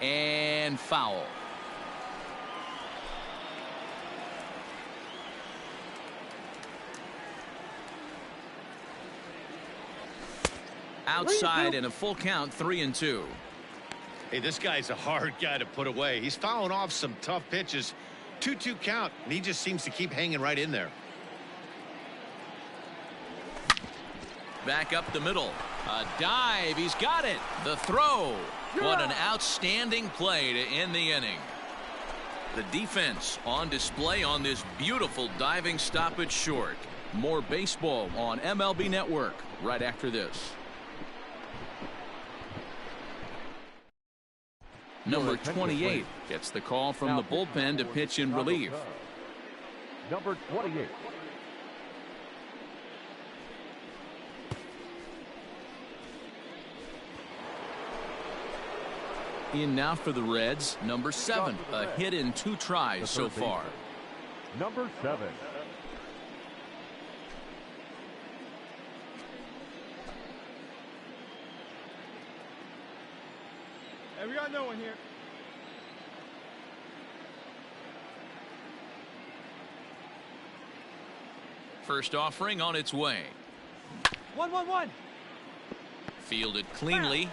And foul. Outside in a full count, 3-2. Hey, this guy's a hard guy to put away. He's fouling off some tough pitches. 2-2 count, and he just seems to keep hanging right in there. Back up the middle. A dive. He's got it. The throw. What an outstanding play to end the inning. The defense on display on this beautiful diving stoppage short. More baseball on MLB Network right after this. Number 28 gets the call from the bullpen to pitch in relief. Number 28. In now for the Reds, number 7. A hit in 2 tries so far. Number 7. Hey, we got no one here. First offering on its way. 1-1-1. Fielded cleanly.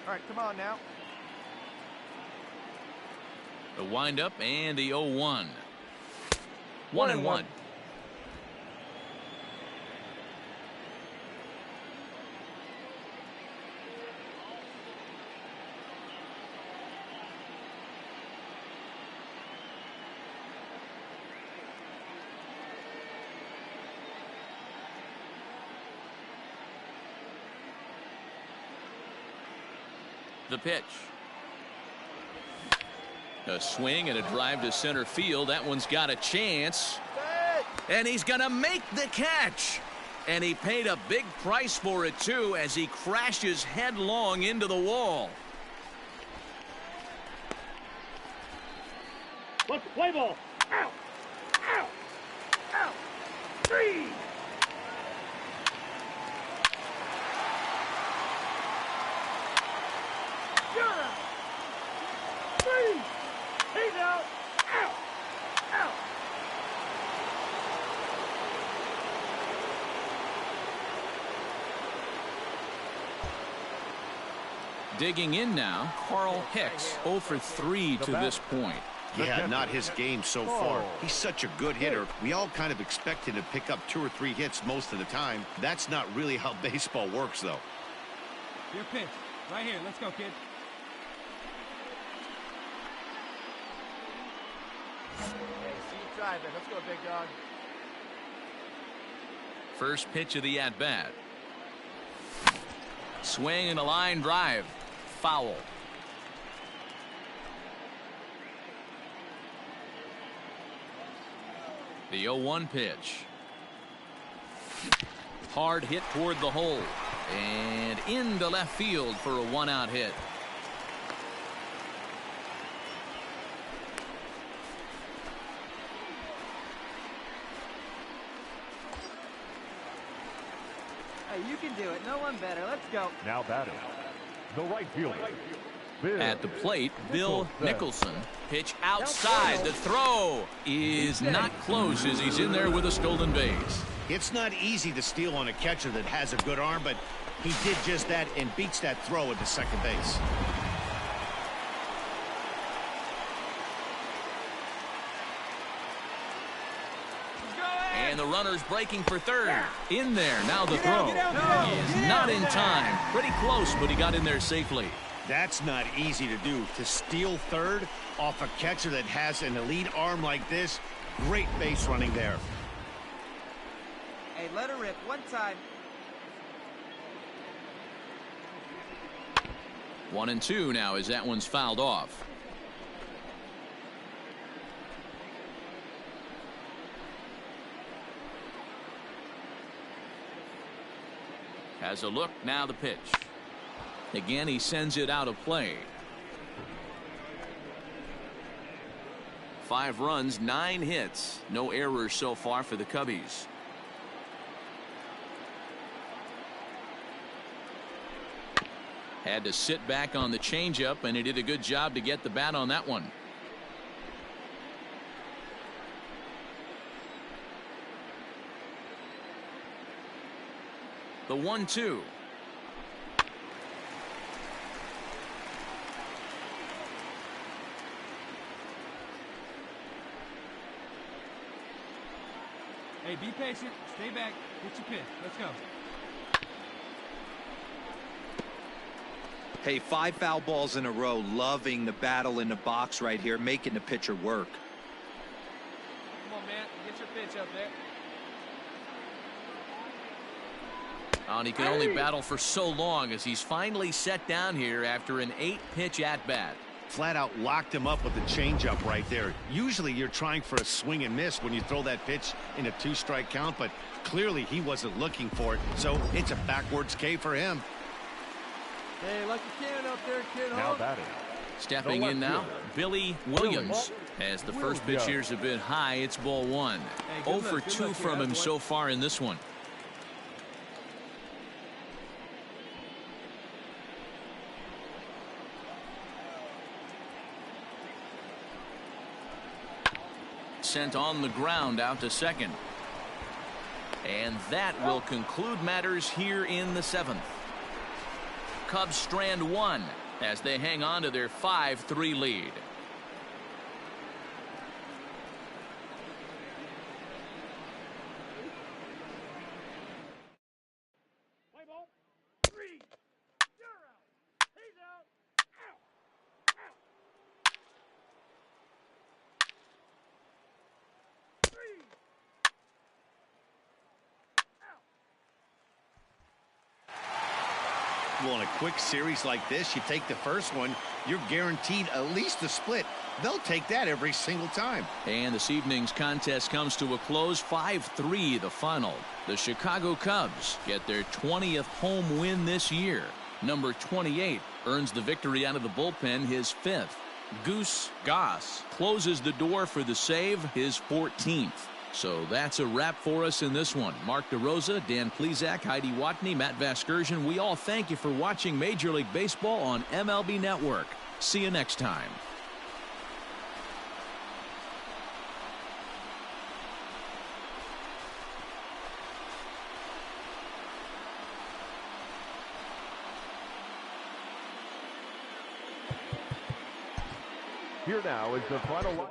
All right, come on now. The windup and the 0-1. 1-1. The pitch. A swing and a drive to center field. That one's got a chance. And he's going to make the catch. And he paid a big price for it, too, as he crashes headlong into the wall. Let's play ball. Out. Out. Out. 3. He's out. Out. Out. Digging in now, Hicks, 0 for 3 to this point. Yeah, not his game so far. He's such a good hitter. We all kind of expect him to pick up 2 or 3 hits most of the time. That's not really how baseball works, though. Your pitch. Right here. Let's go, kid. drive it. Let's go, big dog. First pitch of the at-bat. Swing and a line drive. Foul. The 0-1 pitch. Hard hit toward the hole. And into left field for a one-out hit. Hey, you can do it. No one better. Let's go. Now batting, the right fielder. At the plate, Bill Nicholson. Pitch outside. The throw is not close as he's in there with a stolen base. It's not easy to steal on a catcher that has a good arm, but he did just that and beats that throw into second base. And the runner's breaking for third. In there. Now the throw is not in time. Pretty close, but he got in there safely. That's not easy to do. To steal third off a catcher that has an elite arm like this, great base running there. Hey, let her rip one time. 1-2 now as that one's fouled off. Has a look, now the pitch. Again, he sends it out of play. 5 runs, 9 hits. No errors so far for the Cubbies. Had to sit back on the changeup, and he did a good job to get the bat on that one. The 1-2. Hey, be patient. Stay back. Get your pitch. Let's go. Hey, 5 foul balls in a row. Loving the battle in the box right here, making the pitcher work. Come on, man. Get your pitch up there. And he can only battle for so long as he's finally set down here after an 8-pitch at-bat. Flat out locked him up with the changeup right there. Usually you're trying for a swing and miss when you throw that pitch in a 2-strike count, but clearly he wasn't looking for it, so it's a backwards K for him. Hey, like you can up there, kid. Now batting. Stepping in now, Billy Williams. As the first pitch here's a bit high, it's ball 1. Hey, 0 for 2 from him so far in this one. Sent on the ground out to second. And that will conclude matters here in the 7th. Cubs strand 1 as they hang on to their 5-3 lead. Play ball. 3. You're out. He's out. Out. Out. 3. Well, in a quick series like this, you take the first one, you're guaranteed at least a split. They'll take that every single time. And this evening's contest comes to a close. 5-3 the final. The Chicago Cubs get their 20th home win this year. Number 28 earns the victory out of the bullpen, his 5th. Goose Goss closes the door for the save, his 14th. So that's a wrap for us in this one. Mark DeRosa, Dan Plesac, Heidi Watney, Matt Vasgersian. We all thank you for watching Major League Baseball on MLB Network. See you next time. Here now is the final line.